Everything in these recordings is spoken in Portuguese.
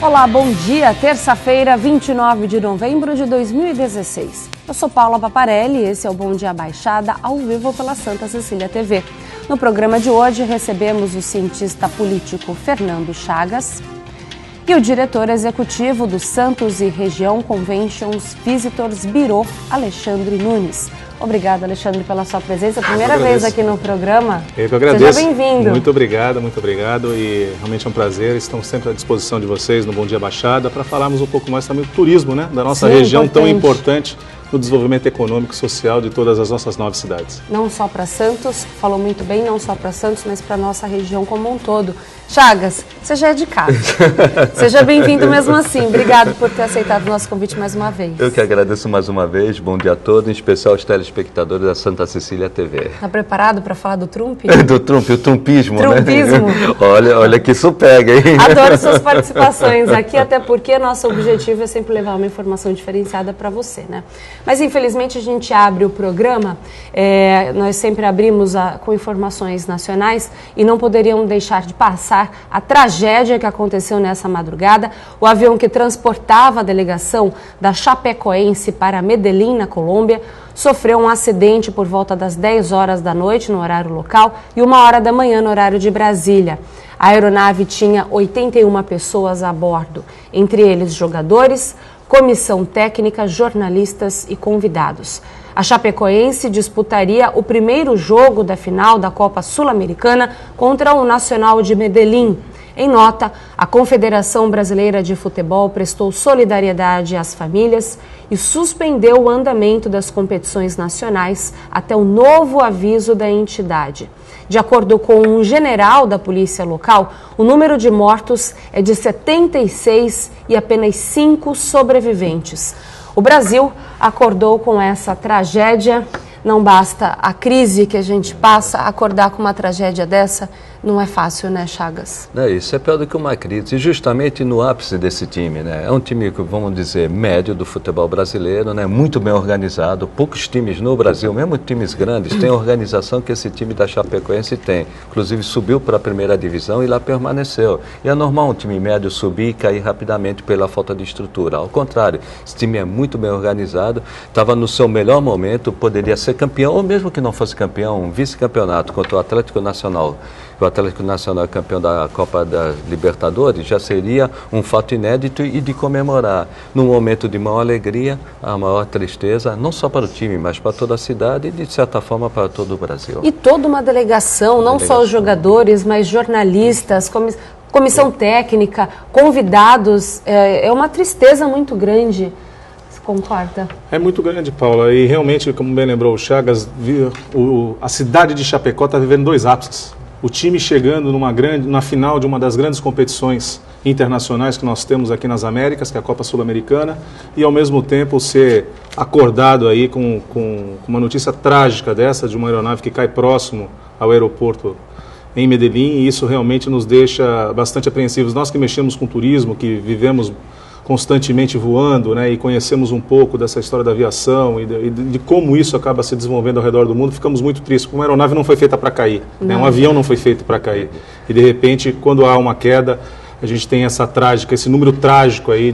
Olá, bom dia. Terça-feira, 29 de novembro de 2016. Eu sou Paula Paparelli e esse é o Bom Dia Baixada, ao vivo pela Santa Cecília TV. No programa de hoje recebemos o cientista político Fernando Chagas e o diretor executivo do Santos e Região Conventions Visitors Bureau, Alexandre Nunes. Obrigada, Alexandre, pela sua presença. Primeira vez aqui no programa. Eu que agradeço. Seja bem-vindo. Muito obrigado e realmente é um prazer. Estamos sempre à disposição de vocês no Bom Dia Baixada para falarmos um pouco mais também do turismo, né? Da nossa região tão importante no desenvolvimento econômico e social de todas as nossas 9 cidades. Não só para Santos, falou muito bem, não só para Santos, mas para a nossa região como um todo. Chagas, você já é de casa. Seja bem-vindo mesmo assim. Obrigado por ter aceitado o nosso convite mais uma vez. Eu que agradeço mais uma vez. Bom dia a todos, em especial aos telespectadores da Santa Cecília TV. Está preparado para falar do Trump? Do Trump, o trumpismo, Trumpismo. Né? Olha que isso pega, hein? Adoro suas participações aqui, até porque nosso objetivo é sempre levar uma informação diferenciada para você, né? Mas, infelizmente, a gente abre o programa, nós sempre abrimos com informações nacionais e não poderiam deixar de passar a tragédia que aconteceu nessa madrugada. O avião que transportava a delegação da Chapecoense para Medellín, na Colômbia, sofreu um acidente por volta das 10 horas da noite, no horário local, e 1h da manhã, no horário de Brasília. A aeronave tinha 81 pessoas a bordo, entre eles jogadores, comissão técnica, jornalistas e convidados. A Chapecoense disputaria o primeiro jogo da final da Copa Sul-Americana contra o Nacional de Medellín. Em nota, a Confederação Brasileira de Futebol prestou solidariedade às famílias e suspendeu o andamento das competições nacionais até o novo aviso da entidade. De acordo com um general da polícia local, o número de mortos é de 76 e apenas 5 sobreviventes. O Brasil acordou com essa tragédia. Não basta a crise que a gente passa, acordar com uma tragédia dessa não é fácil, né, Chagas? Isso é pior do que uma crise, justamente no ápice desse time, né? É um time, vamos dizer, médio do futebol brasileiro, né? Muito bem organizado, poucos times no Brasil, mesmo times grandes, têm a organização que esse time da Chapecoense tem. Inclusive subiu para a primeira divisão e lá permaneceu. E é normal um time médio subir e cair rapidamente pela falta de estrutura. Ao contrário, esse time é muito bem organizado, estava no seu melhor momento, poderia ser campeão, ou mesmo que não fosse campeão, um vice-campeonato contra o Atlético Nacional. O Atlético Nacional é campeão da Copa da Libertadores, já seria um fato inédito e de comemorar. Num momento de maior alegria, a maior tristeza, não só para o time, mas para toda a cidade e, de certa forma, para todo o Brasil. E toda uma delegação, não só os jogadores, mas jornalistas, comissão técnica, convidados, é uma tristeza muito grande. Concorda? É muito grande, Paula, e realmente, como bem lembrou o Chagas, a cidade de Chapecó está vivendo 2 ápices. O time chegando na final de uma das grandes competições internacionais que nós temos aqui nas Américas, que é a Copa Sul-Americana, e ao mesmo tempo ser acordado aí com uma notícia trágica dessa, de uma aeronave que cai próximo ao aeroporto em Medellín, e isso realmente nos deixa bastante apreensivos. Nós que mexemos com turismo, que vivemos constantemente voando, né, e conhecemos um pouco dessa história da aviação e de como isso acaba se desenvolvendo ao redor do mundo, ficamos muito tristes, porque uma aeronave não foi feita para cair, né, um avião não foi feito para cair. E de repente, quando há uma queda, a gente tem esse número trágico aí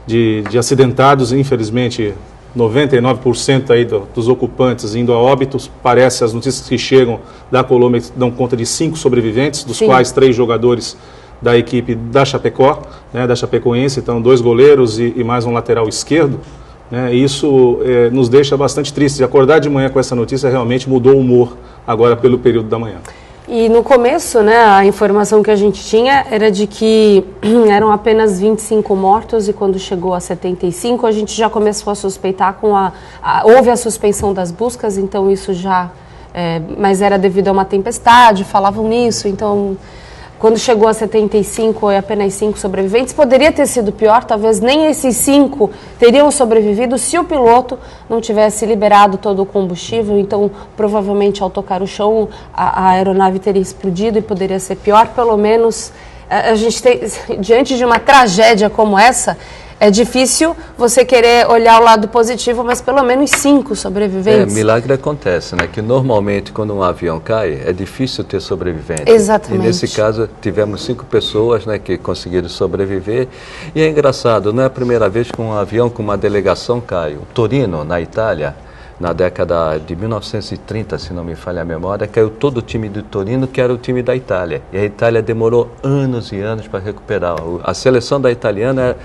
de acidentados, infelizmente 99% aí dos ocupantes indo a óbitos. Parece, as notícias que chegam da Colômbia dão conta de 5 sobreviventes, dos quais 3 jogadores da equipe da Chapecó, né, da Chapecoense, então 2 goleiros e mais um lateral esquerdo, né, e isso nos deixa bastante tristes. Acordar de manhã com essa notícia realmente mudou o humor agora pelo período da manhã. E no começo, né, a informação que a gente tinha era de que eram apenas 25 mortos, e quando chegou a 75 a gente já começou a suspeitar houve a suspensão das buscas, então isso já, mas era devido a uma tempestade, falavam nisso, então quando chegou a 75 e apenas 5 sobreviventes, poderia ter sido pior, talvez nem esses 5 teriam sobrevivido se o piloto não tivesse liberado todo o combustível, então provavelmente ao tocar o chão a aeronave teria explodido e poderia ser pior. Pelo menos a gente tem, diante de uma tragédia como essa, É difícil você querer olhar o lado positivo, mas pelo menos 5 sobreviventes. Milagre acontece, né? Que normalmente quando um avião cai, é difícil ter sobreviventes. Exatamente. E nesse caso tivemos 5 pessoas, né, que conseguiram sobreviver. E é engraçado, não é a primeira vez que um avião com uma delegação cai. O Torino, na Itália, na década de 1930, se não me falha a memória, caiu todo o time do Torino, que era o time da Itália. E a Itália demorou anos e anos para recuperar. A seleção da italiana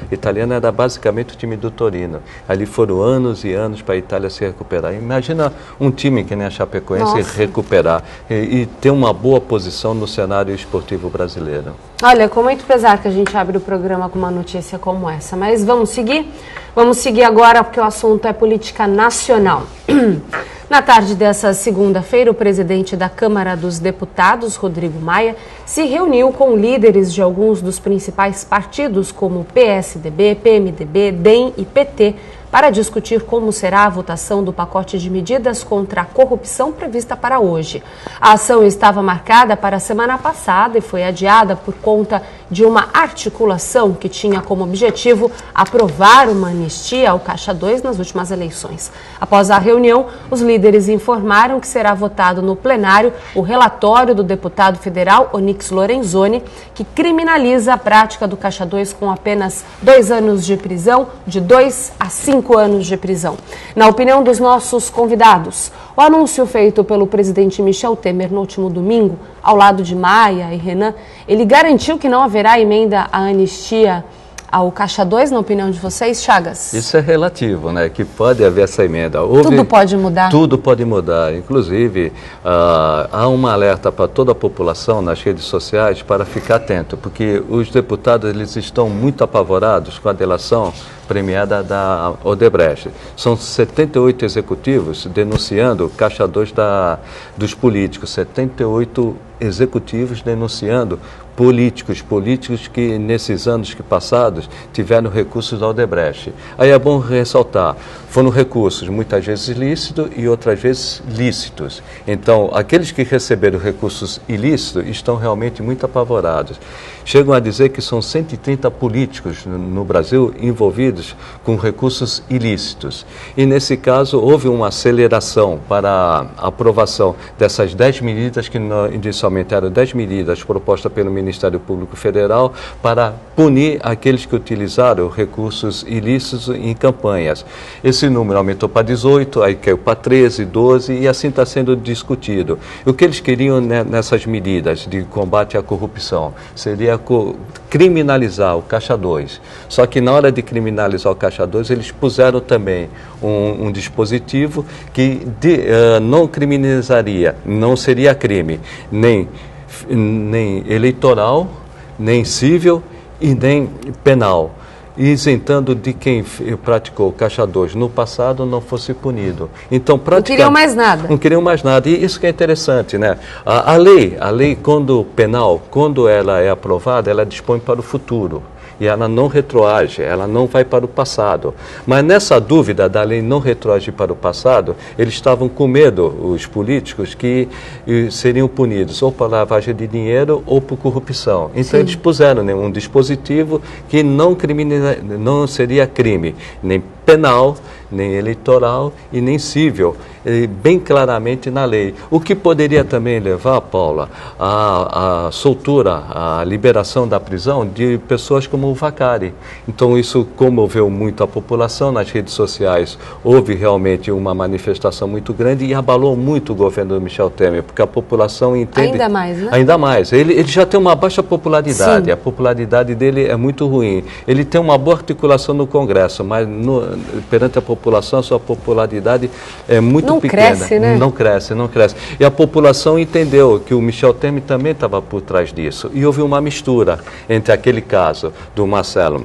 era basicamente o time do Torino. Ali foram anos e anos para a Itália se recuperar. Imagina um time que nem a Chapecoense recuperar e ter uma boa posição no cenário esportivo brasileiro. Olha, com muito pesar que a gente abre o programa com uma notícia como essa, mas vamos seguir? Vamos seguir agora porque o assunto é política nacional. Na tarde dessa segunda-feira, o presidente da Câmara dos Deputados, Rodrigo Maia, se reuniu com líderes de alguns dos principais partidos, como PSDB, PMDB, DEM e PT, para discutir como será a votação do pacote de medidas contra a corrupção prevista para hoje. A ação estava marcada para a semana passada e foi adiada por conta de uma articulação que tinha como objetivo aprovar uma anistia ao Caixa 2 nas últimas eleições. Após a reunião, os líderes informaram que será votado no plenário o relatório do deputado federal Onyx Lorenzoni, que criminaliza a prática do Caixa 2 com apenas 2 anos de prisão, de 2 a 5 anos de prisão. Na opinião dos nossos convidados, o anúncio feito pelo presidente Michel Temer no último domingo, ao lado de Maia e Renan, ele garantiu que não haverá emenda à anistia ao Caixa 2, na opinião de vocês, Chagas? Isso é relativo, né? Que pode haver essa emenda. Tudo pode mudar? Tudo pode mudar. Inclusive, há uma alerta para toda a população nas redes sociais para ficar atento, porque os deputados eles estão muito apavorados com a delação premiada da Odebrecht. São 78 executivos denunciando o Caixa 2 dos políticos, 78 executivos denunciando políticos que nesses anos que passados tiveram recursos da Odebrecht. Aí é bom ressaltar, foram recursos muitas vezes ilícitos e outras vezes lícitos. Então, aqueles que receberam recursos ilícitos estão realmente muito apavorados. Chegam a dizer que são 130 políticos no Brasil envolvidos com recursos ilícitos. E nesse caso houve uma aceleração para a aprovação dessas 10 medidas que inicialmente eram 10 medidas propostas pelo Ministério Público Federal para punir aqueles que utilizaram recursos ilícitos em campanhas. Esse número aumentou para 18, aí caiu para 13, 12 e assim está sendo discutido. O que eles queriam nessas medidas de combate à corrupção seria criminalizar o Caixa 2. Só que na hora de criminalizar o Caixa 2, eles puseram também um dispositivo que não criminalizaria, não seria crime, nem eleitoral, nem civil e nem penal, isentando de quem praticou o Caixa 2 no passado não fosse punido. Então, não queriam mais nada. Não queriam mais nada. E isso que é interessante, né? A lei, quando penal, quando ela é aprovada, ela dispõe para o futuro. E ela não retroage, ela não vai para o passado. Mas nessa dúvida da lei não retroagir para o passado, eles estavam com medo, os políticos, que seriam punidos ou por lavagem de dinheiro ou por corrupção. Então eles puseram um dispositivo que não seria crime, nem penal, nem eleitoral e nem civil, bem claramente na lei. O que poderia também levar, Paula, à soltura, à liberação da prisão de pessoas como o Vacari. Então isso comoveu muito a população nas redes sociais. Houve realmente uma manifestação muito grande e abalou muito o governo do Michel Temer, porque a população entende... Ainda mais, né? Ainda mais. Ele já tem uma baixa popularidade, Sim. A popularidade dele é muito ruim. Ele tem uma boa articulação no Congresso, mas perante a população, a sua popularidade é muito pequena. Não cresce, né? Não cresce. E a população entendeu que o Michel Temer também estava por trás disso. E houve uma mistura entre aquele caso do Marcelo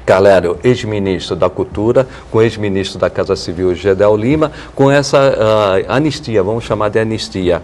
Calério, ex-ministro da Cultura, com o ex-ministro da Casa Civil, Gedel Lima, com essa anistia, vamos chamar de anistia,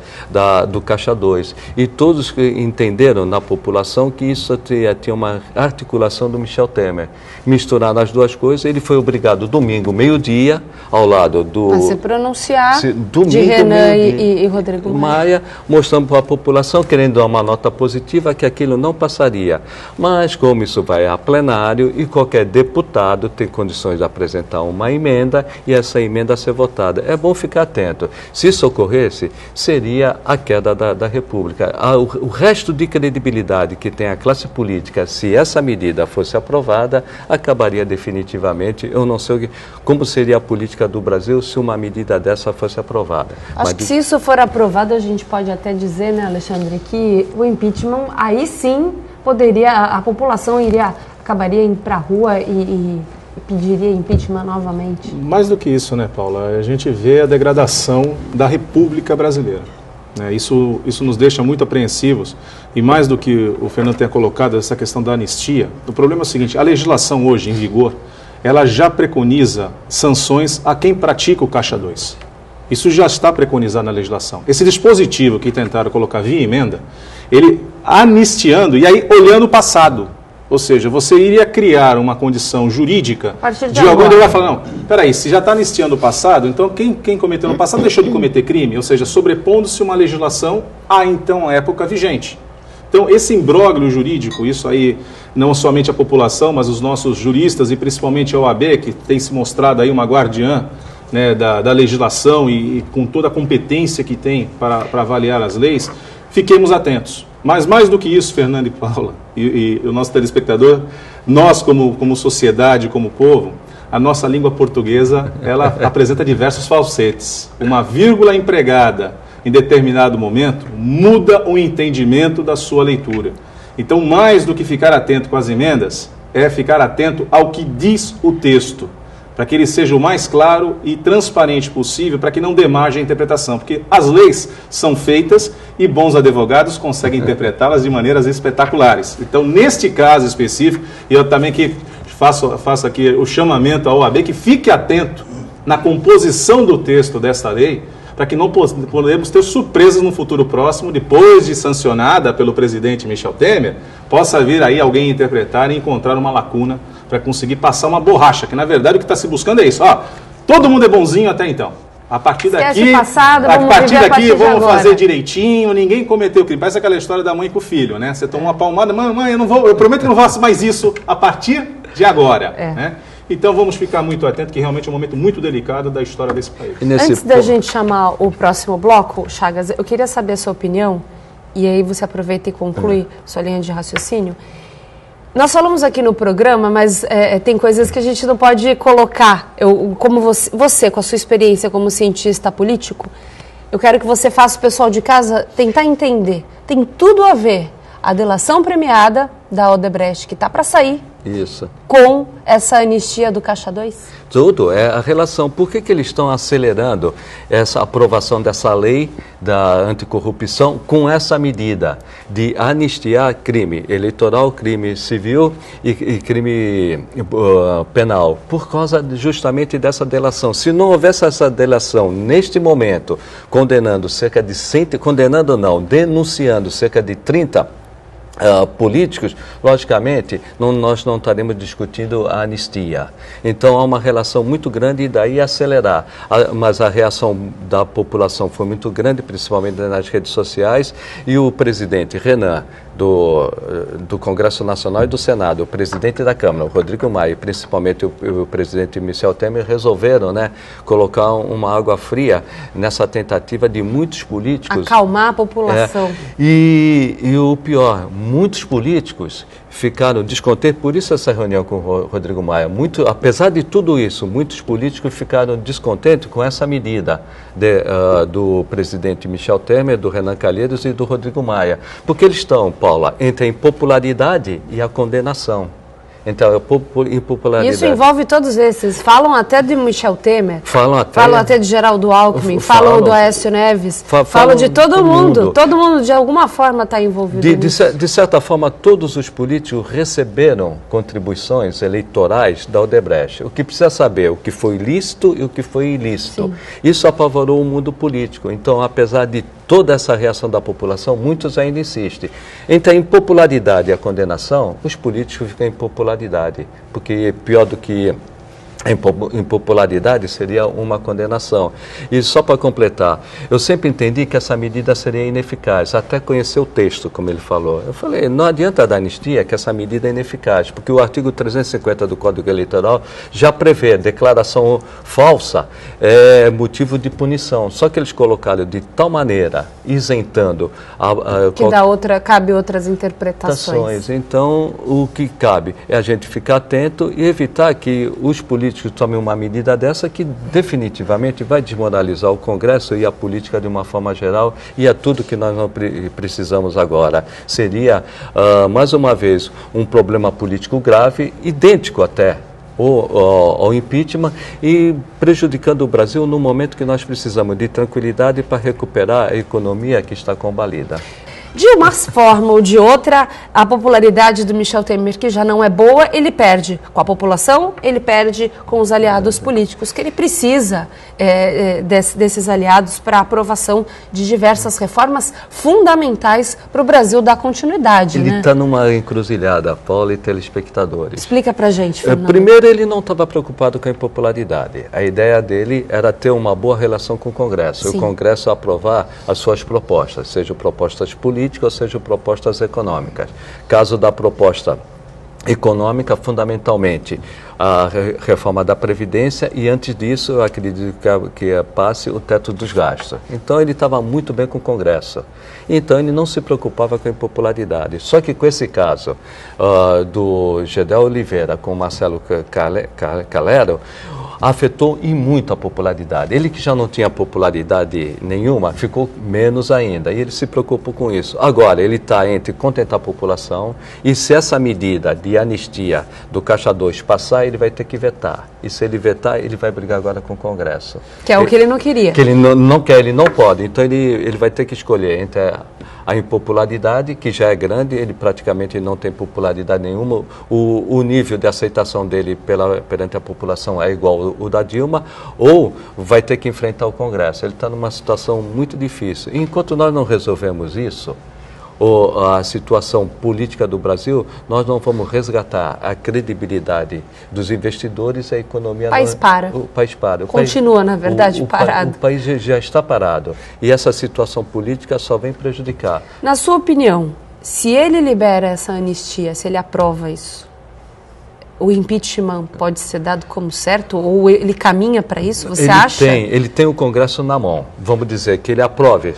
do Caixa 2. E todos entenderam na população que isso tinha uma articulação do Michel Temer. Misturando as duas coisas, ele foi obrigado domingo, meio-dia, ao lado do... A se pronunciar domingo, de Renan e Rodrigo Maia, mostrando para a população, querendo dar uma nota positiva, que aquilo não passaria. Mas como isso vai a plenário e qualquer deputado tem condições de apresentar uma emenda e essa emenda ser votada. É bom ficar atento. Se isso ocorresse, seria a queda da República. O resto de credibilidade que tem a classe política, se essa medida fosse aprovada, acabaria definitivamente. Eu não sei como seria a política do Brasil se uma medida dessa fosse aprovada. Acho que se isso for aprovado, a gente pode até dizer, né, Alexandre, que o impeachment, aí sim, a população acabaria indo para a rua e pediria impeachment novamente. Mais do que isso, né, Paula? A gente vê a degradação da República Brasileira. Né? Isso nos deixa muito apreensivos. E mais do que o Fernando tenha colocado, essa questão da anistia, o problema é o seguinte, a legislação hoje em vigor, ela já preconiza sanções a quem pratica o Caixa 2. Isso já está preconizado na legislação. Esse dispositivo que tentaram colocar via emenda, ele anistiando e aí olhando o passado. Ou seja, você iria criar uma condição jurídica de alguém que vai falar, não, peraí, se já está anistiando o passado, então quem cometeu no passado deixou de cometer crime, ou seja, sobrepondo-se uma legislação à então época vigente. Então, esse imbróglio jurídico, isso aí, não somente a população, mas os nossos juristas e principalmente a OAB, que tem se mostrado aí uma guardiã, né, da legislação e com toda a competência que tem para avaliar as leis, fiquemos atentos. Mas mais do que isso, Fernando e Paula, e o nosso telespectador, nós como sociedade, como povo, a nossa língua portuguesa, ela apresenta diversos falsetes. Uma vírgula empregada em determinado momento muda o entendimento da sua leitura. Então, mais do que ficar atento com as emendas, é ficar atento ao que diz o texto, para que ele seja o mais claro e transparente possível, para que não dê margem à interpretação, porque as leis são feitas e bons advogados conseguem interpretá-las de maneiras espetaculares. Então, neste caso específico, e eu também que faço aqui o chamamento à OAB, que fique atento na composição do texto desta lei, para que não podemos ter surpresas no futuro próximo, depois de sancionada pelo presidente Michel Temer, possa vir aí alguém interpretar e encontrar uma lacuna para conseguir passar uma borracha, que na verdade o que está se buscando é isso. Ó, todo mundo é bonzinho até então. A partir daqui, vamos fazer direitinho, ninguém cometeu crime. Parece aquela história da mãe com o filho, né? Você tomou uma palmada, mãe, eu prometo que não faço mais isso a partir de agora. Né? Então vamos ficar muito atentos, que realmente é um momento muito delicado da história desse país. Antes da gente chamar o próximo bloco, Chagas, eu queria saber a sua opinião, e aí você aproveita e conclui sua linha de raciocínio. Nós falamos aqui no programa, mas tem coisas que a gente não pode colocar. Como você, com a sua experiência como cientista político, eu quero que você faça o pessoal de casa tentar entender. Tem tudo a ver a delação premiada da Odebrecht, que está para sair, isso, com essa anistia do Caixa 2? Tudo, é a relação. Por que eles estão acelerando essa aprovação dessa lei da anticorrupção com essa medida de anistiar crime eleitoral, crime civil e crime penal? Por causa justamente dessa delação. Se não houvesse essa delação neste momento, denunciando cerca de 30 políticos, logicamente, nós não estaremos discutindo a anistia. Então, há uma relação muito grande e daí acelerar. Mas a reação da população foi muito grande, principalmente nas redes sociais, e o presidente Renan, do Congresso Nacional e do Senado, o presidente da Câmara, o Rodrigo Maia, e principalmente o presidente Michel Temer, resolveram, né, colocar uma água fria nessa tentativa de muitos políticos... acalmar a população. E o pior, muitos políticos ficaram descontentes, por isso essa reunião com o Rodrigo Maia. Apesar de tudo isso, muitos políticos ficaram descontentes com essa medida do presidente Michel Temer, do Renan Calheiros e do Rodrigo Maia. Porque eles estão, Paula, entre a impopularidade e a condenação. Então, impopularidade. Isso envolve todos esses. Falam até de Michel Temer. Falam até de Geraldo Alckmin. Falam do Aécio Neves. Falam de todo mundo. Todo mundo, de alguma forma, está envolvido nisso. De certa forma, todos os políticos receberam contribuições eleitorais da Odebrecht. O que precisa saber, o que foi lícito e o que foi ilícito. Sim. Isso apavorou o mundo político. Então, apesar de toda essa reação da população, muitos ainda insistem. Entre a impopularidade e a condenação, os políticos ficam em popularidade, porque pior do que A impopularidade seria uma condenação. E só para completar, eu sempre entendi que essa medida seria ineficaz, até conhecer o texto, como ele falou. Eu falei, não adianta dar anistia, que essa medida é ineficaz, porque o artigo 350 do Código Eleitoral já prevê declaração falsa é motivo de punição. Só que eles colocaram de tal maneira, isentando... cabe outras interpretações. Então, o que cabe é a gente ficar atento e evitar que os políticos tomem uma medida dessa que definitivamente vai desmoralizar o Congresso e a política de uma forma geral, e é tudo que nós não precisamos agora. Seria, mais uma vez, um problema político grave, idêntico até ao impeachment, e prejudicando o Brasil no momento que nós precisamos de tranquilidade para recuperar a economia que está combalida. De uma forma ou de outra, a popularidade do Michel Temer, que já não é boa, ele perde com a população, ele perde com os aliados políticos, que ele precisa desses aliados para a aprovação de diversas reformas fundamentais para o Brasil dar continuidade. Ele está numa encruzilhada, Paula e telespectadores. Explica para a gente, Fernando. Primeiro, ele não estava preocupado com a impopularidade. A ideia dele era ter uma boa relação com o Congresso. Sim. O Congresso aprovar as suas propostas, sejam propostas políticas, ou sejam propostas econômicas. Caso da proposta econômica, fundamentalmente, a reforma da Previdência, e antes disso, eu acredito que passe o teto dos gastos. Então, ele estava muito bem com o Congresso. Então, ele não se preocupava com a impopularidade. Só que com esse caso do Gedel Oliveira com o Marcelo Calero, afetou e muito a popularidade. Ele que já não tinha popularidade nenhuma, ficou menos ainda, e ele se preocupou com isso. Agora, ele está entre contentar a população, e se essa medida de anistia do Caixa 2 passar, ele vai ter que vetar. E se ele vetar, ele vai brigar agora com o Congresso. Que é o que ele não queria. Que ele não quer, ele não pode. Então, ele vai ter que escolher entre a impopularidade, que já é grande, ele praticamente não tem popularidade nenhuma, o nível de aceitação dele perante a população é igual o da Dilma, ou vai ter que enfrentar o Congresso. Ele está numa situação muito difícil. E enquanto nós não resolvemos isso, a situação política do Brasil, nós não vamos resgatar a credibilidade dos investidores e a economia... O país para. O país para. Continua, na verdade, parado. O país já está parado. E essa situação política só vem prejudicar. Na sua opinião, se ele libera essa anistia, se ele aprova isso, o impeachment pode ser dado como certo? Ou ele caminha para isso? Você acha? Ele tem o Congresso na mão. Vamos dizer que ele aprove.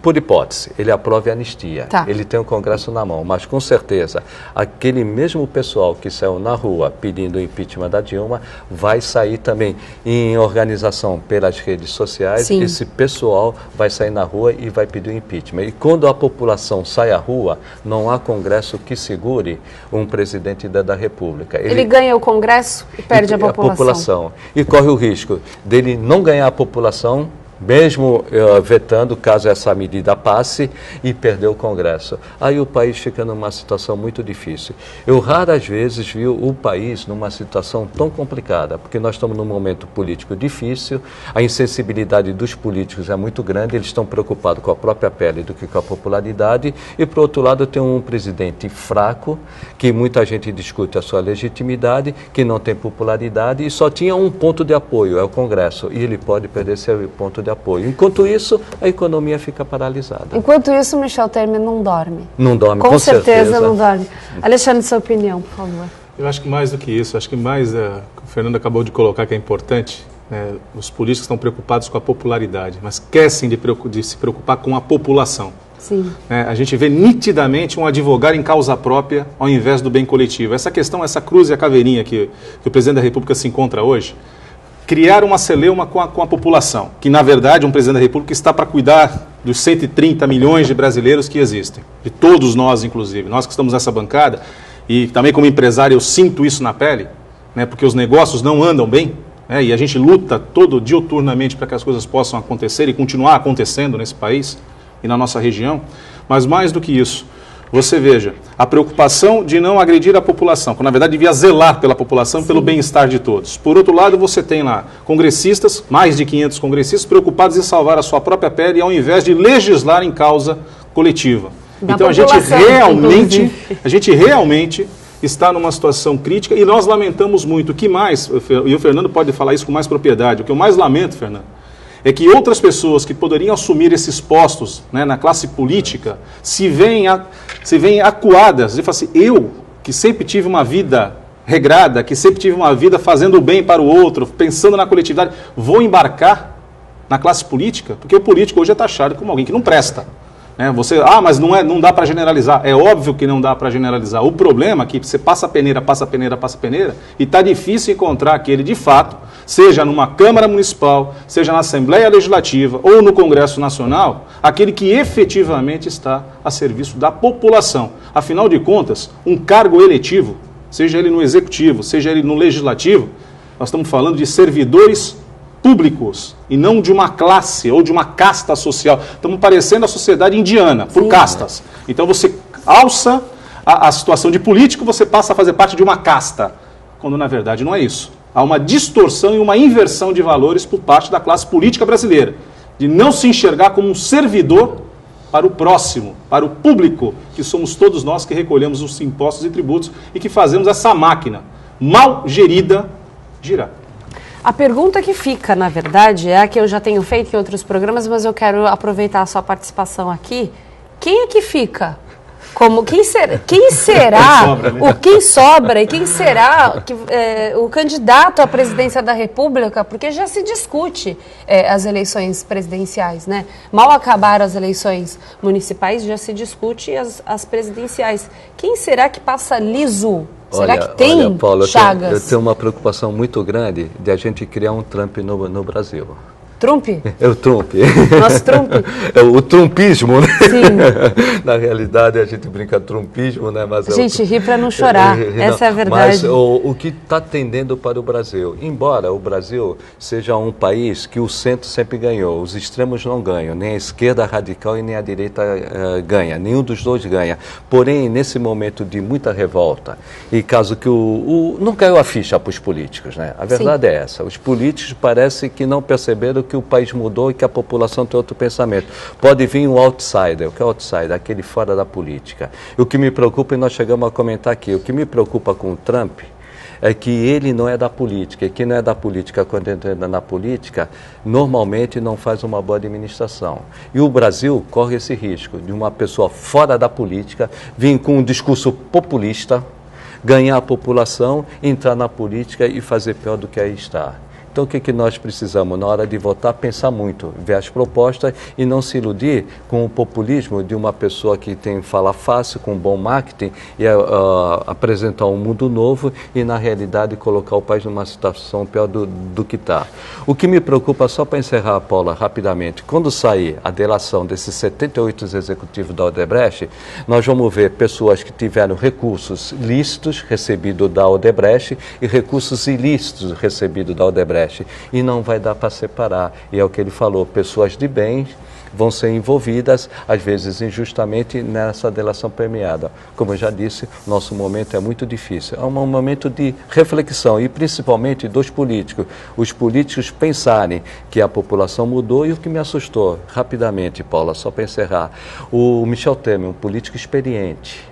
Por hipótese, ele aprove a anistia, tá. Ele tem o Congresso na mão, mas com certeza aquele mesmo pessoal que saiu na rua pedindo o impeachment da Dilma vai sair também em organização pelas redes sociais. Sim. Esse pessoal vai sair na rua e vai pedir o impeachment. E quando a população sai à rua, não há Congresso que segure um presidente da República. Ele ganha o Congresso e perde a população. E corre o risco dele não ganhar a população, mesmo vetando, caso essa medida passe, e perder o Congresso. Aí o país fica numa situação muito difícil. Eu raras vezes vi o país numa situação tão complicada, porque nós estamos num momento político difícil, a insensibilidade dos políticos é muito grande, eles estão preocupados com a própria pele do que com a popularidade, e por outro lado tem um presidente fraco, que muita gente discute a sua legitimidade, que não tem popularidade, e só tinha um ponto de apoio, é o Congresso, e ele pode perder seu ponto de apoio. Enquanto isso, a economia fica paralisada. Enquanto isso, Michel Temer não dorme. Não dorme, com certeza não dorme. Alexandre, sua opinião, por favor. Eu acho que mais do que isso, acho que mais, o Fernando acabou de colocar que é importante, os políticos estão preocupados com a popularidade, mas esquecem de se preocupar com a população. Sim. A gente vê nitidamente um advogar em causa própria ao invés do bem coletivo. Essa questão, essa cruz e a caveirinha que o presidente da República se encontra hoje, criar uma celeuma com a população, que na verdade um presidente da República está para cuidar dos 130 milhões de brasileiros que existem, de todos nós inclusive, nós que estamos nessa bancada, e também como empresário eu sinto isso na pele, porque os negócios não andam bem, e a gente luta diuturnamente para que as coisas possam acontecer e continuar acontecendo nesse país e na nossa região, mas mais do que isso, você veja, a preocupação de não agredir a população, quando na verdade devia zelar pela população, pelo bem-estar de todos. Por outro lado, você tem lá congressistas, mais de 500 congressistas, preocupados em salvar a sua própria pele ao invés de legislar em causa coletiva. Então a gente realmente está numa situação crítica e nós lamentamos muito. O que mais, e o Fernando pode falar isso com mais propriedade, o que eu mais lamento, Fernando, é que outras pessoas que poderiam assumir esses postos, né, na classe política se veem acuadas e falam assim, eu que sempre tive uma vida regrada, que sempre tive uma vida fazendo o bem para o outro, pensando na coletividade, vou embarcar na classe política? Porque o político hoje é taxado como alguém que não presta. Mas não dá para generalizar. É óbvio que não dá para generalizar. O problema é que você passa a peneira, e está difícil encontrar aquele, de fato, seja numa Câmara Municipal, seja na Assembleia Legislativa ou no Congresso Nacional, aquele que efetivamente está a serviço da população. Afinal de contas, um cargo eletivo, seja ele no Executivo, seja ele no Legislativo, nós estamos falando de servidores públicos e não de uma classe ou de uma casta social. Estamos parecendo a sociedade indiana, por castas. Então você alça a situação de político, você passa a fazer parte de uma casta, quando na verdade não é isso. Há uma distorção e uma inversão de valores por parte da classe política brasileira, de não se enxergar como um servidor para o próximo, para o público, que somos todos nós que recolhemos os impostos e tributos e que fazemos essa máquina mal gerida girar. A pergunta que fica, na verdade, é a que eu já tenho feito em outros programas, mas eu quero aproveitar a sua participação aqui. Quem é que fica? Quem será quem sobra e quem será o candidato à presidência da República? Porque já se discute as eleições presidenciais, né? Mal acabaram as eleições municipais, já se discute as presidenciais. Quem será que passa liso? Será que tem, olha, Paulo, Chagas? Eu tenho uma preocupação muito grande de a gente criar um Trump no Brasil. Trump? É o Trump. Nosso Trump? É o trumpismo, né? Sim. Na realidade, a gente brinca trumpismo, né? Mas a gente ri para não chorar, essa é a verdade. Mas o que está tendendo para o Brasil, embora o Brasil seja um país que o centro sempre ganhou, os extremos não ganham, nem a esquerda radical e nem a direita ganha, nenhum dos dois ganha. Porém, nesse momento de muita revolta, e caso que não caiu a ficha para os políticos, né? A verdade é essa, os políticos parece que não perceberam que o país mudou e que a população tem outro pensamento. Pode vir um outsider. O que é outsider? Aquele fora da política. E o que me preocupa, e nós chegamos a comentar aqui, o que me preocupa com o Trump é que ele não é da política. E quem não é da política, quando entra na política, normalmente não faz uma boa administração. E o Brasil corre esse risco de uma pessoa fora da política vir com um discurso populista, ganhar a população, entrar na política e fazer pior do que aí está. Então, o que nós precisamos, na hora de votar, pensar muito, ver as propostas e não se iludir com o populismo de uma pessoa que tem fala fácil, com bom marketing, e apresentar um mundo novo e, na realidade, colocar o país numa situação pior do que está. O que me preocupa, só para encerrar, Paula, rapidamente, quando sair a delação desses 78 executivos da Odebrecht, nós vamos ver pessoas que tiveram recursos lícitos recebidos da Odebrecht e recursos ilícitos recebidos da Odebrecht. E não vai dar para separar. E é o que ele falou, pessoas de bem vão ser envolvidas, às vezes injustamente, nessa delação premiada. Como eu já disse, nosso momento é muito difícil. É um momento de reflexão e principalmente dos políticos. Os políticos pensarem que a população mudou e o que me assustou, rapidamente, Paula, só para encerrar, o Michel Temer, um político experiente,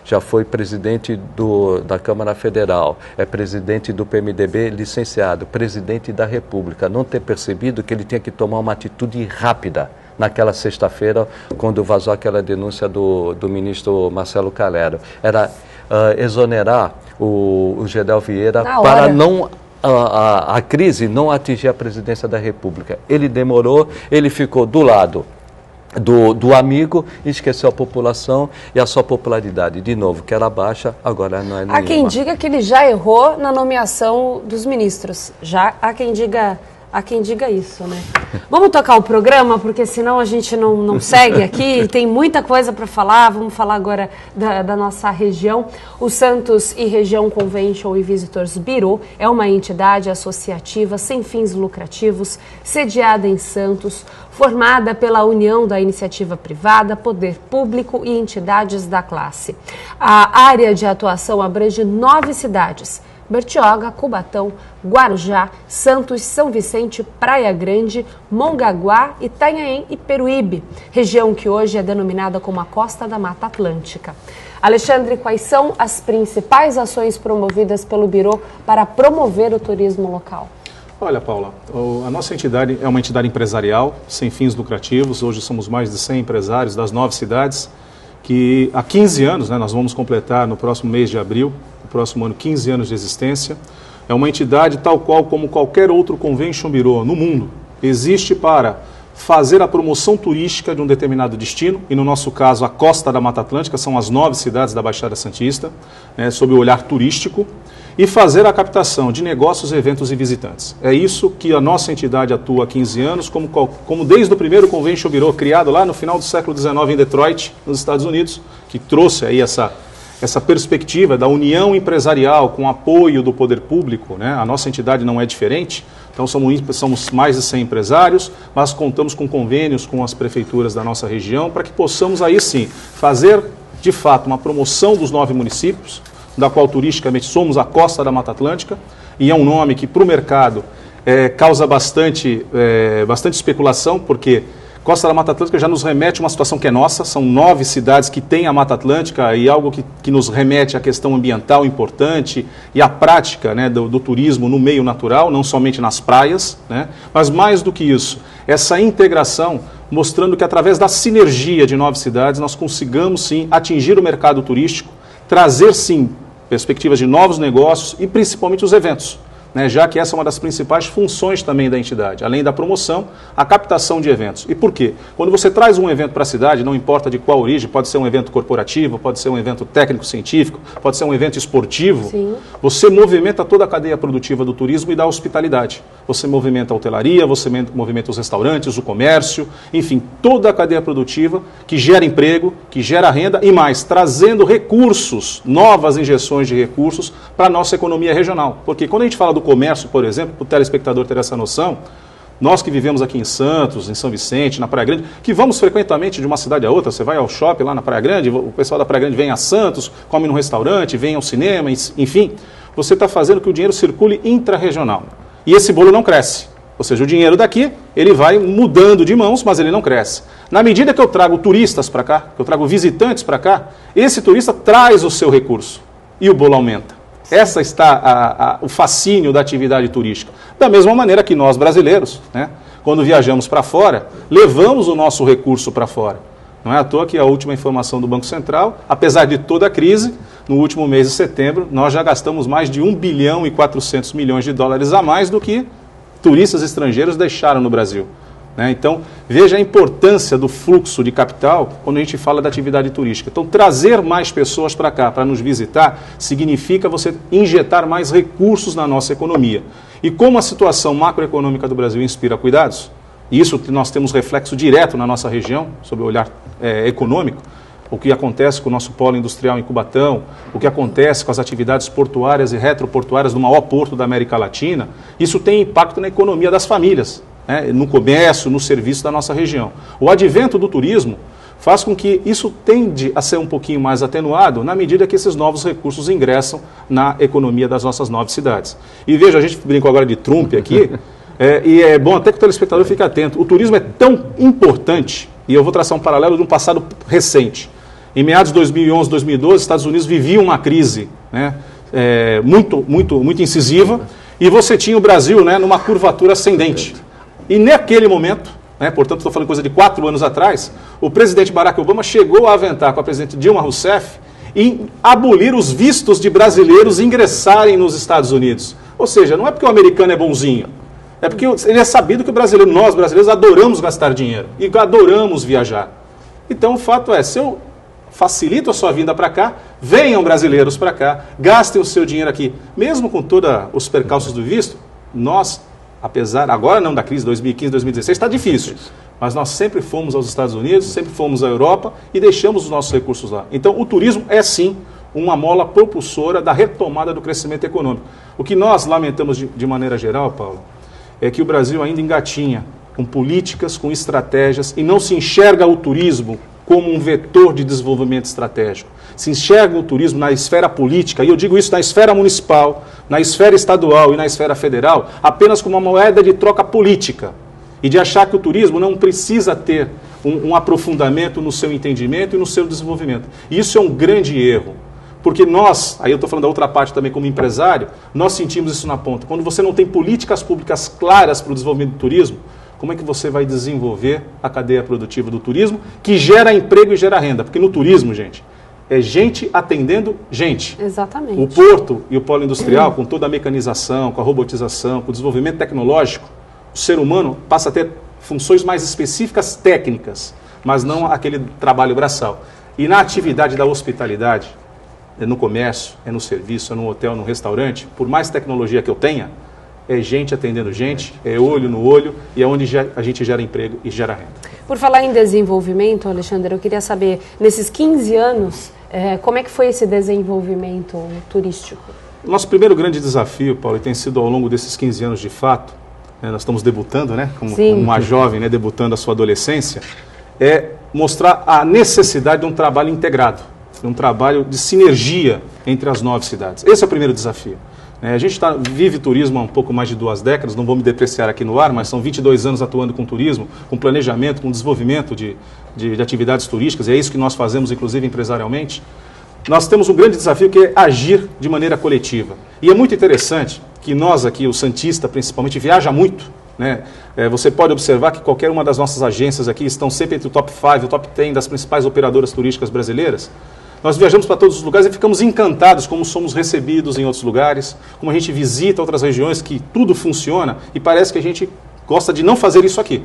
já foi presidente da Câmara Federal, é presidente do PMDB licenciado, presidente da República, não ter percebido que ele tinha que tomar uma atitude rápida naquela sexta-feira, quando vazou aquela denúncia do ministro Marcelo Calero. Era exonerar o Gedel Vieira para não... A crise não atingir a presidência da República. Ele demorou, ele ficou do lado do amigo, esqueceu a população e a sua popularidade, de novo, que era baixa, agora não é nenhuma. Há quem diga que ele já errou na nomeação dos ministros. Já há quem diga isso, né? Vamos tocar o programa, porque senão a gente não segue aqui, tem muita coisa para falar. Vamos falar agora da nossa região. O Santos e Região Convention e Visitors Bureau é uma entidade associativa sem fins lucrativos, sediada em Santos, formada pela união da iniciativa privada, poder público e entidades da classe. A área de atuação abrange 9 cidades, Bertioga, Cubatão, Guarujá, Santos, São Vicente, Praia Grande, Mongaguá, Itanhaém e Peruíbe, região que hoje é denominada como a Costa da Mata Atlântica. Alexandre, quais são as principais ações promovidas pelo Biro para promover o turismo local? Olha, Paula, a nossa entidade é uma entidade empresarial, sem fins lucrativos. Hoje somos mais de 100 empresários das 9 cidades, que há 15 anos, nós vamos completar no próximo mês de abril, no próximo ano, 15 anos de existência. É uma entidade tal qual como qualquer outro convention bureau no mundo. Existe para fazer a promoção turística de um determinado destino, e no nosso caso a Costa da Mata Atlântica, são as 9 cidades da Baixada Santista, sob o olhar turístico, e fazer a captação de negócios, eventos e visitantes. É isso que a nossa entidade atua há 15 anos, como desde o primeiro Convention Bureau, criado lá no final do século XIX em Detroit, nos Estados Unidos, que trouxe aí essa perspectiva da união empresarial com apoio do poder público, né? A nossa entidade não é diferente, então somos mais de 100 empresários, mas contamos com convênios com as prefeituras da nossa região para que possamos aí sim fazer de fato uma promoção dos 9 municípios, da qual turisticamente somos a Costa da Mata Atlântica, e é um nome que para o mercado causa bastante especulação, porque Costa da Mata Atlântica já nos remete a uma situação que é nossa, são 9 cidades que têm a Mata Atlântica e algo que nos remete à questão ambiental importante e à prática, né, do turismo no meio natural, não somente nas praias, né, mas mais do que isso, essa integração mostrando que através da sinergia de 9 cidades nós consigamos sim atingir o mercado turístico, trazer sim perspectivas de novos negócios e principalmente os eventos, né, já que essa é uma das principais funções também da entidade, além da promoção, a captação de eventos. E por quê? Quando você traz um evento para a cidade, não importa de qual origem, pode ser um evento corporativo, pode ser um evento técnico-científico, pode ser um evento esportivo, sim, você movimenta toda a cadeia produtiva do turismo e da hospitalidade. Você movimenta a hotelaria, você movimenta os restaurantes, o comércio, enfim, toda a cadeia produtiva que gera emprego, que gera renda e mais, trazendo recursos, novas injeções de recursos para a nossa economia regional. Porque quando a gente fala do comércio, por exemplo, para o telespectador ter essa noção, nós que vivemos aqui em Santos, em São Vicente, na Praia Grande, que vamos frequentemente de uma cidade a outra, você vai ao shopping lá na Praia Grande, o pessoal da Praia Grande vem a Santos, come num restaurante, vem ao cinema, enfim, você está fazendo que o dinheiro circule intra-regional. E esse bolo não cresce. Ou seja, o dinheiro daqui, ele vai mudando de mãos, mas ele não cresce. Na medida que eu trago turistas para cá, que eu trago visitantes para cá, esse turista traz o seu recurso e o bolo aumenta. Essa está o fascínio da atividade turística. Da mesma maneira que nós, brasileiros, né, quando viajamos para fora, levamos o nosso recurso para fora. Não é à toa que a última informação do Banco Central, apesar de toda a crise, no último mês de setembro, nós já gastamos mais de 1 bilhão e 400 milhões de dólares a mais do que turistas estrangeiros deixaram no Brasil. Então, veja a importância do fluxo de capital quando a gente fala da atividade turística. Então, trazer mais pessoas para cá, para nos visitar, significa você injetar mais recursos na nossa economia. E como a situação macroeconômica do Brasil inspira cuidados, e isso nós temos reflexo direto na nossa região, sob o olhar econômico, o que acontece com o nosso polo industrial em Cubatão, o que acontece com as atividades portuárias e retroportuárias do maior porto da América Latina, isso tem impacto na economia das famílias, no comércio, no serviço da nossa região. O advento do turismo faz com que isso tende a ser um pouquinho mais atenuado na medida que esses novos recursos ingressam na economia das nossas 9 cidades. E veja, a gente brincou agora de Trump aqui, e é bom até que o telespectador fique atento. O turismo é tão importante, e eu vou traçar um paralelo de um passado recente. Em meados de 2011, 2012, os Estados Unidos viviam uma crise, né, muito incisiva, e você tinha o Brasil, né, numa curvatura ascendente. E naquele momento, portanto estou falando coisa de 4 anos atrás, o presidente Barack Obama chegou a aventar com a presidente Dilma Rousseff em abolir os vistos de brasileiros ingressarem nos Estados Unidos. Ou seja, não é porque o americano é bonzinho, é porque ele é sabido que nós brasileiros adoramos gastar dinheiro e adoramos viajar. Então o fato é, se eu facilito a sua vinda para cá, venham brasileiros para cá, gastem o seu dinheiro aqui. Mesmo com todos os percalços do visto, nós, apesar, agora não da crise, 2015, 2016, está difícil. Mas nós sempre fomos aos Estados Unidos, sempre fomos à Europa e deixamos os nossos recursos lá. Então o turismo é sim uma mola propulsora da retomada do crescimento econômico. O que nós lamentamos de maneira geral, Paulo, é que o Brasil ainda engatinha com políticas, com estratégias e não se enxerga o turismo como um vetor de desenvolvimento estratégico. Se enxergam o turismo na esfera política, e eu digo isso na esfera municipal, na esfera estadual e na esfera federal, apenas como uma moeda de troca política. E de achar que o turismo não precisa ter um aprofundamento no seu entendimento e no seu desenvolvimento. E isso é um grande erro. Porque nós, aí eu estou falando da outra parte também como empresário, nós sentimos isso na ponta. Quando você não tem políticas públicas claras para o desenvolvimento do turismo, como é que você vai desenvolver a cadeia produtiva do turismo, que gera emprego e gera renda? Porque no turismo, gente, é gente atendendo gente. Exatamente. O porto e o polo industrial, com toda a mecanização, com a robotização, com o desenvolvimento tecnológico, o ser humano passa a ter funções mais específicas técnicas, mas não aquele trabalho braçal. E na atividade da hospitalidade, é no comércio, é no serviço, é no hotel, no restaurante, por mais tecnologia que eu tenha, é gente atendendo gente, é olho no olho e é onde a gente gera emprego e gera renda. Por falar em desenvolvimento, Alexandre, eu queria saber, nesses 15 anos, como é que foi esse desenvolvimento turístico? Nosso primeiro grande desafio, Paulo, e tem sido ao longo desses 15 anos de fato, nós estamos debutando, né, como uma jovem, né, debutando a sua adolescência, é mostrar a necessidade de um trabalho integrado, de um trabalho de sinergia entre as 9 cidades. Esse é o primeiro desafio. A gente vive turismo há um pouco mais de 2 décadas, não vou me depreciar aqui no ar, mas são 22 anos atuando com turismo, com planejamento, com desenvolvimento de atividades turísticas, e é isso que nós fazemos, inclusive, empresarialmente. Nós temos um grande desafio que é agir de maneira coletiva. E é muito interessante que nós aqui, o Santista principalmente, viaja muito. Né? Você pode observar que qualquer uma das nossas agências aqui estão sempre entre o top 5, o top 10 das principais operadoras turísticas brasileiras. Nós viajamos para todos os lugares e ficamos encantados como somos recebidos em outros lugares, como a gente visita outras regiões que tudo funciona e parece que a gente gosta de não fazer isso aqui.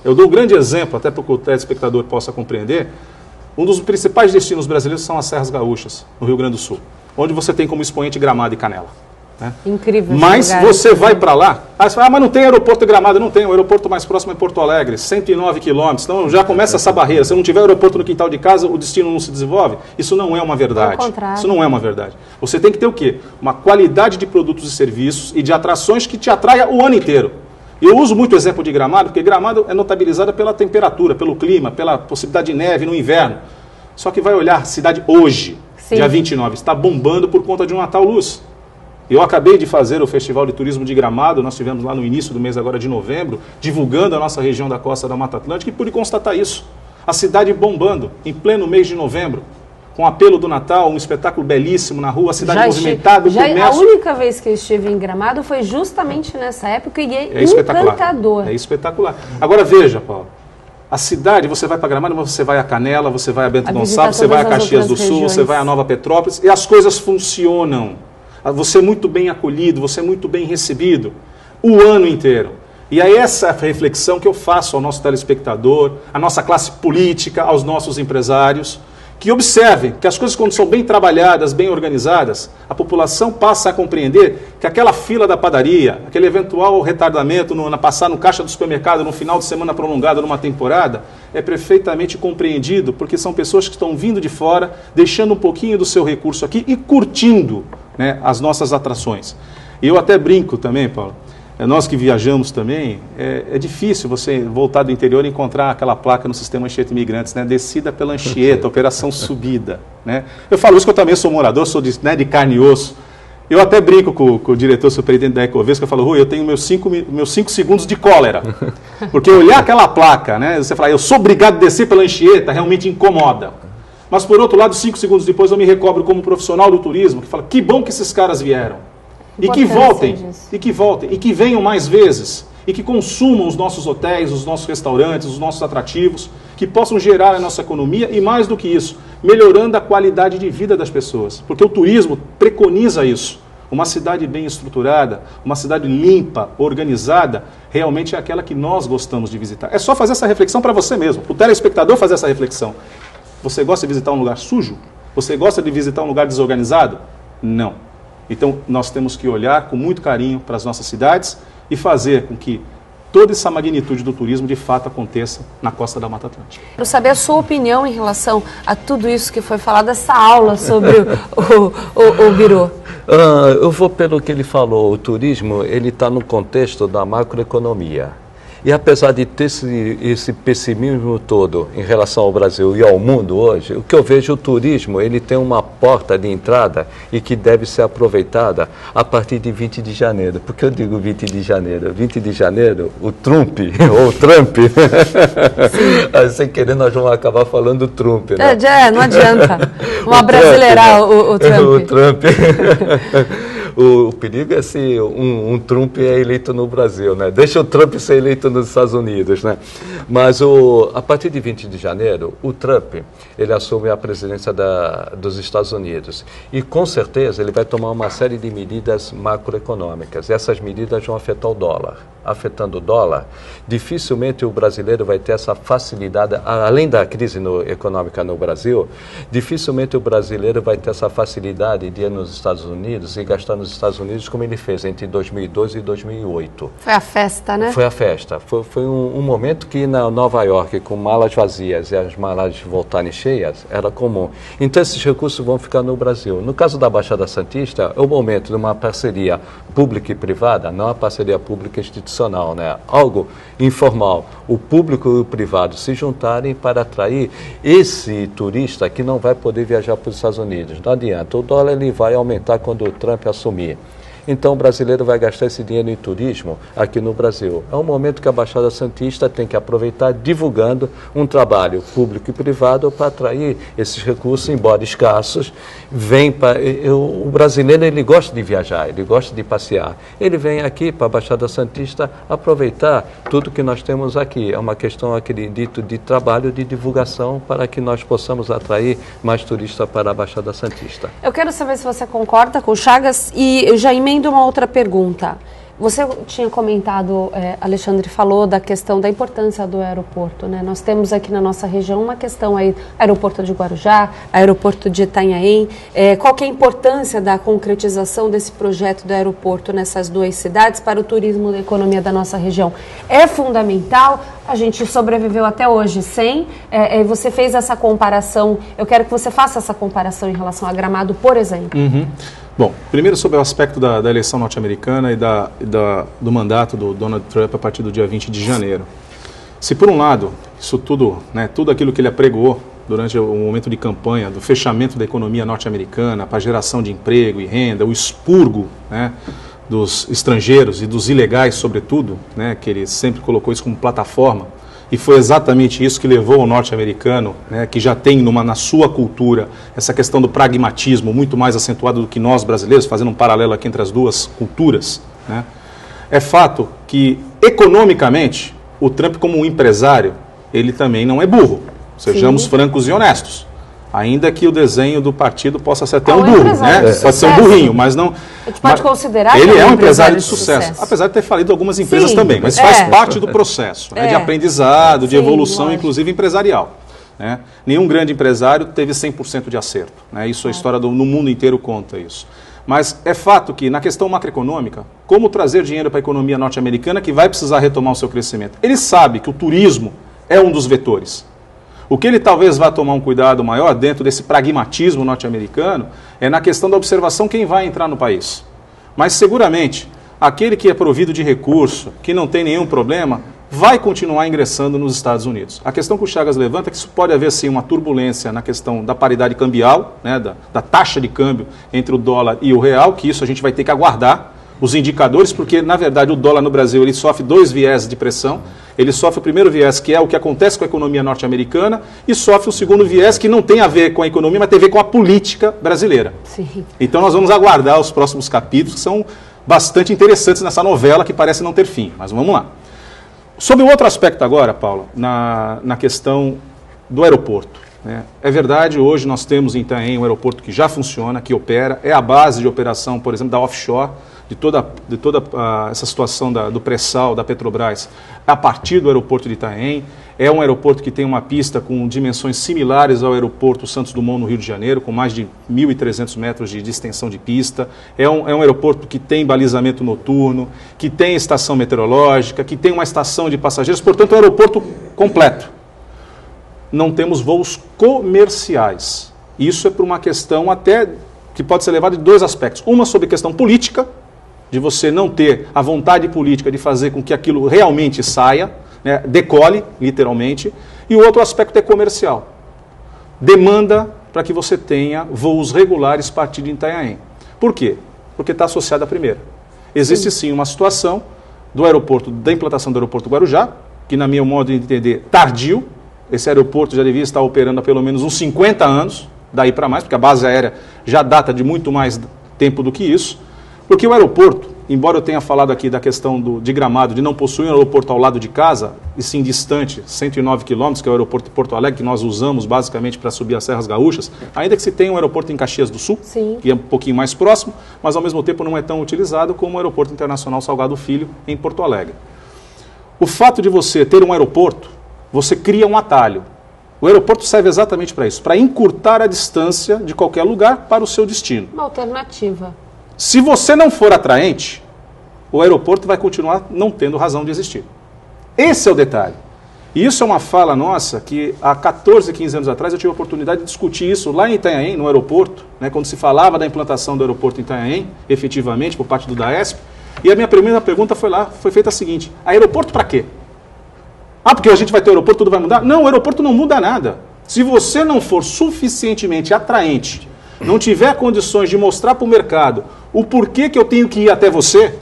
Eu dou um grande exemplo, até para que o telespectador possa compreender. Um dos principais destinos brasileiros são as Serras Gaúchas, no Rio Grande do Sul, onde você tem como expoente Gramado e Canela. Né? Incrível. Mas você vai para lá, aí você fala, mas não tem aeroporto em Gramado, não tem, o aeroporto mais próximo é Porto Alegre, 109 quilômetros, então já começa essa barreira, se não tiver aeroporto no quintal de casa, o destino não se desenvolve. Isso não é uma verdade. Ao contrário. Isso não é uma verdade. Você tem que ter o quê? Uma qualidade de produtos e serviços e de atrações que te atraia o ano inteiro. Eu uso muito o exemplo de Gramado, porque Gramado é notabilizada pela temperatura, pelo clima, pela possibilidade de neve no inverno. Só que vai olhar a cidade hoje, Sim. dia 29, está bombando por conta de um Natal Luz. Eu acabei de fazer o Festival de Turismo de Gramado, nós tivemos lá no início do mês agora de novembro, divulgando a nossa região da costa da Mata Atlântica e pude constatar isso. A cidade bombando, em pleno mês de novembro, com o apelo do Natal, um espetáculo belíssimo na rua, a cidade movimentada, o comércio. A única vez que eu estive em Gramado foi justamente nessa época e é encantador. É espetacular. Agora veja, Paulo, a cidade, você vai para Gramado, você vai a Canela, você vai a Bento Gonçalves, você vai a Caxias do Sul, você vai a Nova Petrópolis e as coisas funcionam. Você é muito bem acolhido, você é muito bem recebido o ano inteiro. E é essa reflexão que eu faço ao nosso telespectador, à nossa classe política, aos nossos empresários, que observem que as coisas, quando são bem trabalhadas, bem organizadas, a população passa a compreender que aquela fila da padaria, aquele eventual retardamento na passar no caixa do supermercado no final de semana prolongado numa temporada, é perfeitamente compreendido, porque são pessoas que estão vindo de fora, deixando um pouquinho do seu recurso aqui e curtindo, né, as nossas atrações. E eu até brinco também, Paulo, nós que viajamos também, é difícil você voltar do interior e encontrar aquela placa no sistema Anchieta Imigrantes, né? Descida pela Anchieta, operação subida. Né? Eu falo isso que eu também sou morador, sou de carne e osso. Eu até brinco com o diretor superintendente da Ecovesca, eu falo, Rui, eu tenho meus 5 segundos de cólera. Porque olhar aquela placa, né? Você fala, eu sou obrigado a descer pela Anchieta, realmente incomoda. Mas por outro lado, 5 segundos depois eu me recobro como profissional do turismo, que fala, que bom que esses caras vieram. E que voltem, e que venham mais vezes, e que consumam os nossos hotéis, os nossos restaurantes, os nossos atrativos, que possam gerar a nossa economia e, mais do que isso, melhorando a qualidade de vida das pessoas. Porque o turismo preconiza isso. Uma cidade bem estruturada, uma cidade limpa, organizada, realmente é aquela que nós gostamos de visitar. É só fazer essa reflexão para você mesmo, o telespectador fazer essa reflexão. Você gosta de visitar um lugar sujo? Você gosta de visitar um lugar desorganizado? Não. Então, nós temos que olhar com muito carinho para as nossas cidades e fazer com que toda essa magnitude do turismo, de fato, aconteça na costa da Mata Atlântica. Quero saber a sua opinião em relação a tudo isso que foi falado, essa aula sobre o Biru. Eu vou pelo que ele falou. O turismo, ele está no contexto da macroeconomia. E apesar de ter esse pessimismo todo em relação ao Brasil e ao mundo hoje, o que eu vejo, o turismo, ele tem uma porta de entrada e que deve ser aproveitada a partir de 20 de janeiro. Por que eu digo 20 de janeiro? 20 de janeiro, o Trump, ou Trump, sem querer nós vamos acabar falando Trump, né? Não adianta. Vamos abrasileirar o Trump. O Trump. O perigo é se um Trump é eleito no Brasil, né? Deixa o Trump ser eleito nos Estados Unidos, né? Mas a partir de 20 de janeiro, o Trump, ele assume a presidência dos Estados Unidos. E com certeza ele vai tomar uma série de medidas macroeconômicas. E essas medidas vão afetar o dólar. Afetando o dólar, dificilmente o brasileiro vai ter essa facilidade, além da crise econômica no Brasil, dificilmente o brasileiro vai ter essa facilidade de ir nos Estados Unidos e gastar nos Estados Unidos como ele fez entre 2012 e 2008. Foi a festa, né? Foi a festa. Foi um momento que na Nova York, com malas vazias e as malas voltarem cheias, era comum. Então esses recursos vão ficar no Brasil. No caso da Baixada Santista, é o momento de uma parceria pública e privada, não a parceria pública institucional, né? Algo informal, o público e o privado se juntarem para atrair esse turista que não vai poder viajar para os Estados Unidos. Não adianta, o dólar ele vai aumentar quando o Trump assumir. Então o brasileiro vai gastar esse dinheiro em turismo aqui no Brasil. É um momento que a Baixada Santista tem que aproveitar divulgando um trabalho público e privado para atrair esses recursos, embora escassos. O brasileiro ele gosta de viajar, ele gosta de passear. Ele vem aqui para a Baixada Santista aproveitar tudo que nós temos aqui. É uma questão, acredito, de trabalho, de divulgação para que nós possamos atrair mais turistas para a Baixada Santista. Eu quero saber se você concorda com o Chagas e eu já emendo uma outra pergunta. Você tinha comentado, Alexandre falou da questão da importância do aeroporto, né? Nós temos aqui na nossa região uma questão aí, aeroporto de Guarujá, aeroporto de Itanhaém. Qual que é a importância da concretização desse projeto do aeroporto nessas duas cidades para o turismo e a economia da nossa região? É fundamental, a gente sobreviveu até hoje sem, você fez essa comparação, eu quero que você faça essa comparação em relação a Gramado, por exemplo. Uhum. Bom, primeiro sobre o aspecto da eleição norte-americana e do mandato do Donald Trump a partir do dia 20 de janeiro. Se por um lado, isso tudo, né, tudo aquilo que ele apregoou durante o momento de campanha, do fechamento da economia norte-americana, para a geração de emprego e renda, o expurgo, né, dos estrangeiros e dos ilegais, sobretudo, né, que ele sempre colocou isso como plataforma, e foi exatamente isso que levou o norte-americano, né, que já tem na sua cultura essa questão do pragmatismo muito mais acentuado do que nós brasileiros, fazendo um paralelo aqui entre as duas culturas, né. É fato que, economicamente, o Trump como um empresário, ele também não é burro, sejamos Sim. francos e honestos. Ainda que o desenho do partido possa ser até um burro, né? Pode ser um burrinho, mas não... A gente pode considerar ele que é um empresário de sucesso, apesar de ter falido algumas empresas Sim, também, mas faz parte do processo, né, de aprendizado, de Sim, evolução, lógico. inclusive empresarial. Né? Nenhum grande empresário teve 100% de acerto. Né? Isso a história no mundo inteiro conta isso. Mas é fato que, na questão macroeconômica, como trazer dinheiro para a economia norte-americana que vai precisar retomar o seu crescimento? Ele sabe que o turismo é um dos vetores. O que ele talvez vá tomar um cuidado maior dentro desse pragmatismo norte-americano é na questão da observação quem vai entrar no país. Mas seguramente, aquele que é provido de recurso, que não tem nenhum problema, vai continuar ingressando nos Estados Unidos. A questão que o Chagas levanta é que isso pode haver sim uma turbulência na questão da paridade cambial, né, da taxa de câmbio entre o dólar e o real, que isso a gente vai ter que aguardar os indicadores, porque na verdade o dólar no Brasil ele sofre dois viés de pressão. Ele sofre o primeiro viés, que é o que acontece com a economia norte-americana, e sofre o segundo viés, que não tem a ver com a economia, mas tem a ver com a política brasileira. Sim. Então nós vamos aguardar os próximos capítulos, que são bastante interessantes nessa novela, que parece não ter fim. Mas vamos lá. Sobre o outro aspecto agora, Paula, na questão do aeroporto. Né? É verdade, hoje nós temos em Itanhaém um aeroporto que já funciona, que opera, é a base de operação, por exemplo, da offshore, de toda essa situação do pré-sal da Petrobras a partir do aeroporto de Itanhaém. É um aeroporto que tem uma pista com dimensões similares ao aeroporto Santos Dumont no Rio de Janeiro, com mais de 1.300 metros de extensão de pista. É um aeroporto que tem balizamento noturno, que tem estação meteorológica, que tem uma estação de passageiros, portanto é um aeroporto completo. Não temos voos comerciais. Isso é por uma questão até que pode ser levada de dois aspectos. Uma sobre questão política, de você não ter a vontade política de fazer com que aquilo realmente saia, né, decole, literalmente, e o outro aspecto é comercial. Demanda para que você tenha voos regulares partindo de Itanhaém. Por quê? Porque está associado à primeira. Existe sim uma situação do aeroporto, da implantação do aeroporto Guarujá, que na minha modo de entender, tardio. Esse aeroporto já devia estar operando há pelo menos uns 50 anos, daí para mais, porque a base aérea já data de muito mais tempo do que isso. Porque o aeroporto, embora eu tenha falado aqui da questão de Gramado, de não possuir um aeroporto ao lado de casa, e sim distante, 109 quilômetros, que é o aeroporto de Porto Alegre, que nós usamos basicamente para subir as Serras Gaúchas, ainda que se tenha um aeroporto em Caxias do Sul, sim, que é um pouquinho mais próximo, mas ao mesmo tempo não é tão utilizado como o Aeroporto Internacional Salgado Filho, em Porto Alegre. O fato de você ter um aeroporto, você cria um atalho. O aeroporto serve exatamente para isso, para encurtar a distância de qualquer lugar para o seu destino. Uma alternativa. Se você não for atraente, o aeroporto vai continuar não tendo razão de existir. Esse é o detalhe. E isso é uma fala nossa que há 14, 15 anos atrás eu tive a oportunidade de discutir isso lá em Itanhaém, no aeroporto, né, quando se falava da implantação do aeroporto em Itanhaém, efetivamente, por parte do DAESP. E a minha primeira pergunta foi feita a seguinte: aeroporto para quê? Ah, porque a gente vai ter aeroporto, tudo vai mudar? Não, o aeroporto não muda nada. Se você não for suficientemente atraente, não tiver condições de mostrar para o mercado o porquê que eu tenho que ir até você,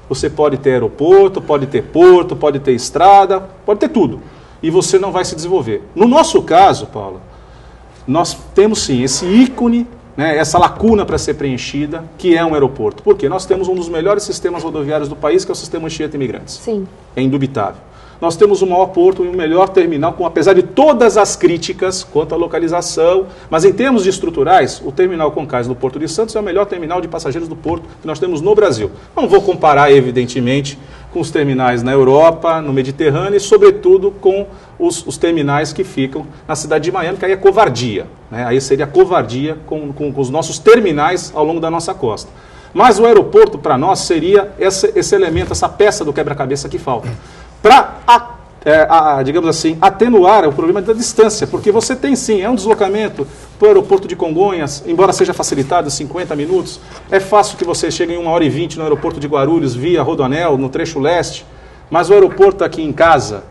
você pode ter aeroporto, pode ter porto, pode ter estrada, pode ter tudo. E você não vai se desenvolver. No nosso caso, Paula, nós temos sim esse ícone, né, essa lacuna para ser preenchida, que é um aeroporto. Por quê? Nós temos um dos melhores sistemas rodoviários do país, que é o sistema Anchieta Imigrantes. Sim. É indubitável. Nós temos o maior porto e o melhor terminal, apesar de todas as críticas quanto à localização, mas em termos de estruturais, o terminal Concais no Porto de Santos é o melhor terminal de passageiros do porto que nós temos no Brasil. Não vou comparar, evidentemente, com os terminais na Europa, no Mediterrâneo e, sobretudo, com os terminais que ficam na cidade de Miami, que aí é covardia, né? Aí seria covardia com os nossos terminais ao longo da nossa costa. Mas o aeroporto, para nós, seria esse elemento, essa peça do quebra-cabeça que falta. Para, digamos assim, atenuar o problema da distância, porque você tem sim, é um deslocamento para o aeroporto de Congonhas, embora seja facilitado 50 minutos, é fácil que você chegue em 1h20 no aeroporto de Guarulhos via Rodoanel, no trecho leste, mas o aeroporto aqui em casa,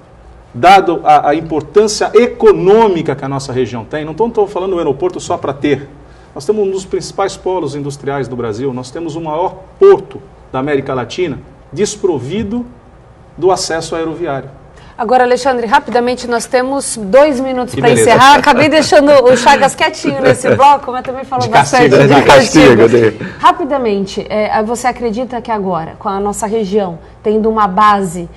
dado a importância econômica que a nossa região tem, não estou falando do aeroporto só para ter, nós temos um dos principais polos industriais do Brasil, nós temos o maior porto da América Latina desprovido do acesso aeroviário. Agora, Alexandre, rapidamente, nós temos 2 minutos para encerrar. Acabei deixando o Chagas quietinho nesse bloco, mas também falou bastante de castigo. Rapidamente, você acredita que agora, com a nossa região, tendo uma base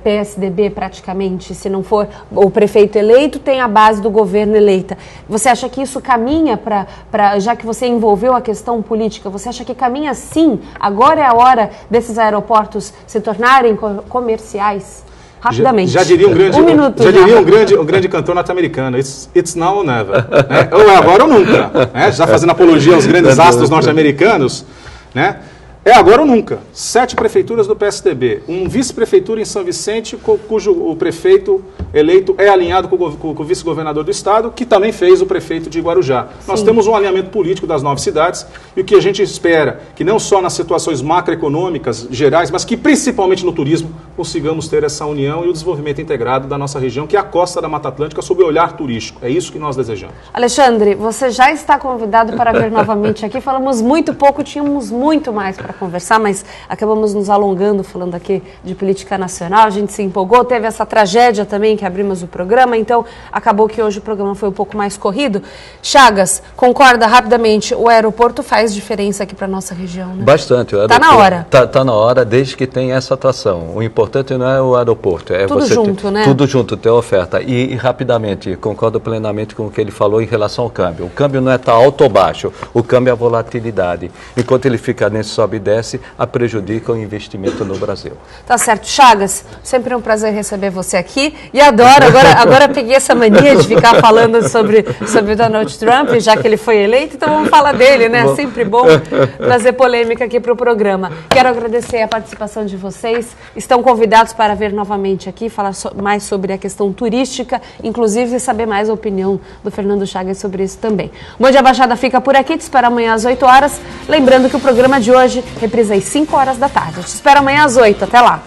PSDB praticamente, se não for o prefeito eleito, tem a base do governo eleita, você acha que isso caminha para, já que você envolveu a questão política, você acha que caminha sim? Agora é a hora desses aeroportos se tornarem comerciais? Rapidamente. Já diria um grande cantor norte-americano, it's now or never. Né? Ou é agora ou nunca. Né? Já fazendo apologia aos grandes astros norte-americanos, né? É agora ou nunca. 7 prefeituras do PSDB, um vice-prefeitura em São Vicente, cujo o prefeito eleito é alinhado com o vice-governador do estado, que também fez o prefeito de Guarujá. Sim. Nós temos um alinhamento político das 9 cidades, e o que a gente espera, que não só nas situações macroeconômicas gerais, mas que principalmente no turismo, consigamos ter essa união e o desenvolvimento integrado da nossa região, que é a costa da Mata Atlântica, sob o olhar turístico. É isso que nós desejamos. Alexandre, você já está convidado para vir novamente aqui. Falamos muito pouco, tínhamos muito mais para conversar, mas acabamos nos alongando falando aqui de política nacional, a gente se empolgou, teve essa tragédia também que abrimos o programa, então acabou que hoje o programa foi um pouco mais corrido. Chagas, concorda rapidamente, o aeroporto faz diferença aqui para a nossa região, né? Bastante. Está na hora. Está na hora, desde que tenha essa atração. O importante não é o aeroporto, é tudo você junto, né? Tudo junto, ter oferta. E rapidamente, concordo plenamente com o que ele falou em relação ao câmbio. O câmbio não é estar alto ou baixo, o câmbio é a volatilidade. Enquanto ele fica nesse sobe e desce, a prejudica o investimento no Brasil. Tá certo. Chagas, sempre um prazer receber você aqui. E adoro, agora peguei essa mania de ficar falando sobre Donald Trump, já que ele foi eleito, então vamos falar dele, né? É sempre bom trazer polêmica aqui para o programa. Quero agradecer a participação de vocês. Estão convidados para vir novamente aqui, falar mais sobre a questão turística, inclusive saber mais a opinião do Fernando Chagas sobre isso também. O Bom Dia Baixada fica por aqui, te espero amanhã às 8 horas. Lembrando que o programa de hoje Reprisa às 5 horas da tarde. Eu te espero amanhã às 8. Até lá!